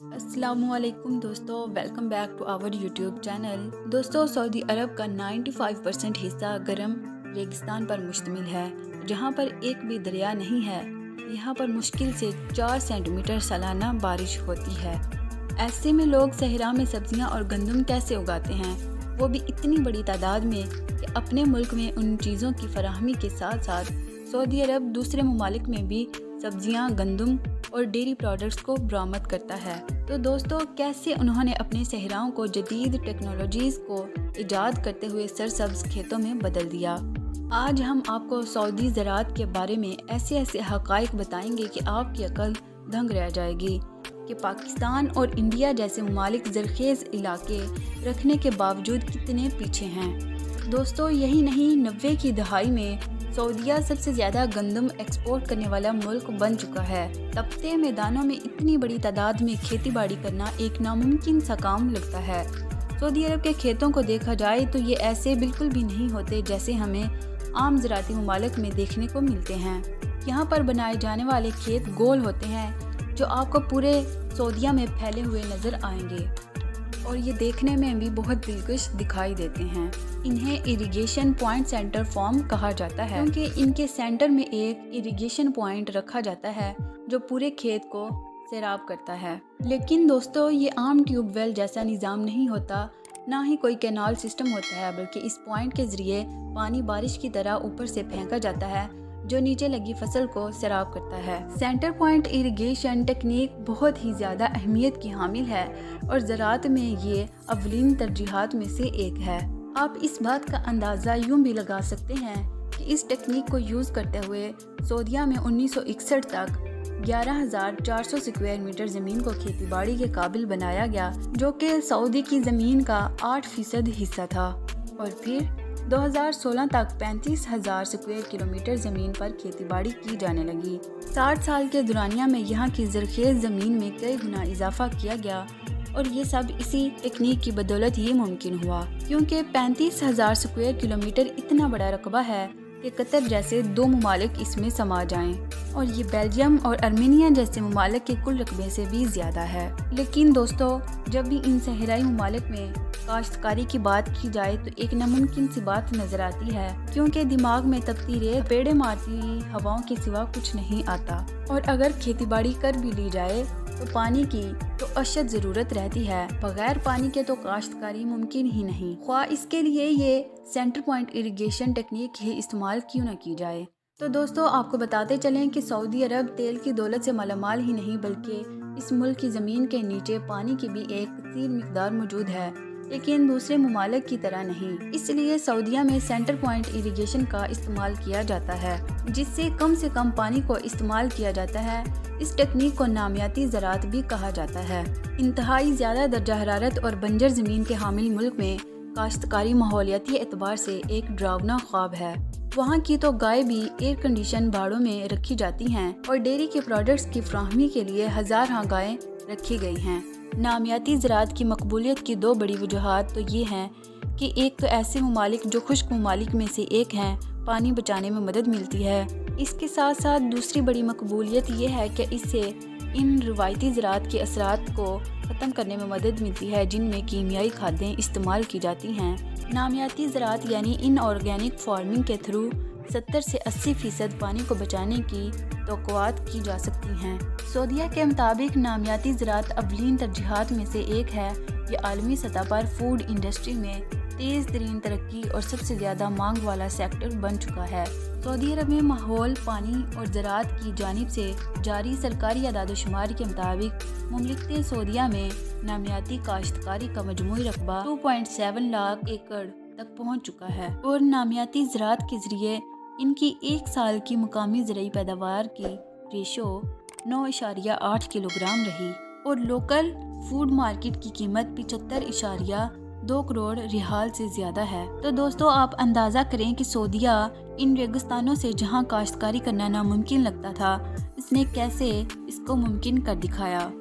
अस्सलामुअलैकुम दोस्तों, welcome back to our YouTube channel. दोस्तों, सऊदी अरब का 95% हिस्सा गर्म रेगिस्तान पर मुश्तमिल है, जहां पर एक भी दरिया नहीं है। यहां पर मुश्किल से 4 सेंटीमीटर सालाना बारिश होती है। ऐसे में लोग सहरा में सब्जियां और गंदम कैसे उगाते हैं, वो भी इतनी बड़ी तादाद में कि अपने मुल्क में उन चीज़ों की फराहमी के साथ साथ सऊदी अरब दूसरे ममालिक में भी सब्जियां, गंदम और डेयरी प्रोडक्ट्स को बरामद करता है। तो दोस्तों, कैसे उन्होंने अपने सहराओं को जदीद टेक्नोलॉजीज़ को इजाद करते हुए सरसब्ज खेतों में बदल दिया। आज हम आपको सऊदी ज़राअत के बारे में ऐसे ऐसे हक़ाइक़ बताएंगे कि आपकी अकल दंग रह जाएगी कि पाकिस्तान और इंडिया जैसे ममालिक ज़रख़ेज़ इलाके रखने के बावजूद कितने पीछे हैं। दोस्तों, यही नहीं, 90 की दहाई में सऊदीया सबसे ज़्यादा गंदम एक्सपोर्ट करने वाला मुल्क बन चुका है। तपते मैदानों में इतनी बड़ी तादाद में खेती बाड़ी करना एक नामुमकिन सा काम लगता है। सऊदी अरब के खेतों को देखा जाए तो ये ऐसे बिल्कुल भी नहीं होते जैसे हमें आम ज़राअती ममालिक में देखने को मिलते हैं। यहाँ पर बनाए जाने वाले खेत गोल होते हैं जो आपको पूरे सऊदीया में फैले हुए नज़र आएंगे और ये देखने में भी बहुत दिलकश दिखाई देते हैं। इन्हें इरिगेशन पॉइंट सेंटर फॉर्म कहा जाता है, क्योंकि इनके सेंटर में एक इरिगेशन पॉइंट रखा जाता है जो पूरे खेत को सैराब करता है। लेकिन दोस्तों, ये आम ट्यूबवेल जैसा निज़ाम नहीं होता, ना ही कोई कैनाल सिस्टम होता है, बल्कि इस पॉइंट के ज़रिए पानी बारिश की तरह ऊपर से फेंका जाता है जो नीचे लगी फसल को सैराब करता है। सेंटर पॉइंट इरिगेशन टेक्निक बहुत ही ज़्यादा अहमियत की हामिल है और ज़राअत में ये अव्वलीन तरजीहात में से एक है। आप इस बात का अंदाज़ा यूँ भी लगा सकते हैं कि इस टेक्निक को यूज़ करते हुए सऊदीया में 1961 तक 11,400 स्क्वायर मीटर ज़मीन को खेती बाड़ी के काबिल बनाया गया, जो कि सऊदी की ज़मीन का 8% हिस्सा था। और फिर 2016 तक 35,000 स्क्वायर किलोमीटर ज़मीन पर खेती बाड़ी की जाने लगी। 60 साल के दौरानिया में यहाँ की ज़रख़ेज़ ज़मीन में कई गुना इजाफा किया गया और ये सब इसी टेक्निक की बदौलत ही मुमकिन हुआ, क्योंकि 35,000 स्क्वायर किलोमीटर इतना बड़ा रकबा है कि कतर जैसे 2 ममालिक इसमें समा जाएं और ये बेल्जियम और आर्मेनिया जैसे ममालिक के कुल रकबे से भी ज़्यादा है। लेकिन दोस्तों, जब भी इन सहराई ममालिक में काश्तकारी की बात की जाए तो एक नामुमकिन सी बात नजर आती है, क्योंकि दिमाग में तपती रेत, पेड़े मारती हवाओं के सिवा कुछ नहीं आता। और अगर खेती बाड़ी कर भी ली जाए तो पानी की तो अशद ज़रूरत रहती है। बगैर पानी के तो काश्तकारी मुमकिन ही नहीं, ख्वाह इसके लिए ये सेंटर पॉइंट इरिगेशन टेक्निक ही इस्तेमाल क्यों न की जाए। तो दोस्तों, आपको बताते चलें कि सऊदी अरब तेल की दौलत से मालामाल ही नहीं, बल्कि इस मुल्क की ज़मीन के नीचे पानी की भी एक कसीर मिकदार मौजूद है, लेकिन दूसरे ममालिक की तरह नहीं। इसलिए सऊदीया में सेंटर पॉइंट इरिगेशन का इस्तेमाल किया जाता है, जिससे से कम पानी को इस्तेमाल किया जाता है। इस टेक्निक को नामियाती ज़राअत भी कहा जाता है। इंतहाई ज़्यादा दर्जा हरारत और बंजर ज़मीन के हामिल मुल्क में काश्तकारी माहौलियाती एतबार से एक डरावना ख्वाब है। वहाँ की तो गाय भी एयर कंडीशन बाड़ों में रखी जाती हैं और डेयरी के प्रोडक्ट्स की फराहमी के लिए हज़ार गायें रखी गई हैं। नामियाती ज़राअत की मकबूलियत की 2 बड़ी वजूहात तो ये हैं कि एक तो ऐसे ममालिक जो खुश्क ममालिक में से एक हैं, पानी बचाने में मदद मिलती है। इसके साथ साथ दूसरी बड़ी मकबूलियत ये है कि इससे इन रवायती ज़राअत के असरात को ख़त्म करने में मदद मिलती है, जिनमें कीमियाई खादें इस्तेमाल की जाती हैं। नामियाती ज़राअत यानी इन ऑर्गेनिक फार्मिंग के थ्रू 70 से 80% पानी को बचाने की तौक़ुआत की जा सकती हैं। सऊदीया के मुताबिक नामियाती ज़राअत अव्वलीन तरजीहात में से एक है। ये आलमी सतह पर फूड इंडस्ट्री में तेज़ तरीन तरक्की और सबसे ज़्यादा मांग वाला सेक्टर बन चुका है। सऊदी अरब में माहौल, पानी और ज़राअत की जानिब से जारी सरकारी अदाद-ओ-शुमार के मुताबिक मुमलिकत सऊदीया में नामियाती काश्तकारी का मजमूई रकबा 2.7 लाख एकड़ तक पहुँच चुका है और नामियाती ज़राअत के ज़रिए इनकी एक साल की मुकामी ज़रई पैदावार की रेशो 9.8 किलोग्राम रही और लोकल फूड मार्केट की कीमत 75.2 करोड़ रियाल से ज़्यादा है। तो दोस्तों, आप अंदाज़ा करें कि सऊदीया इन रेगिस्तानों से जहां काश्तकारी करना नामुमकिन लगता था, इसने कैसे इसको मुमकिन कर दिखाया।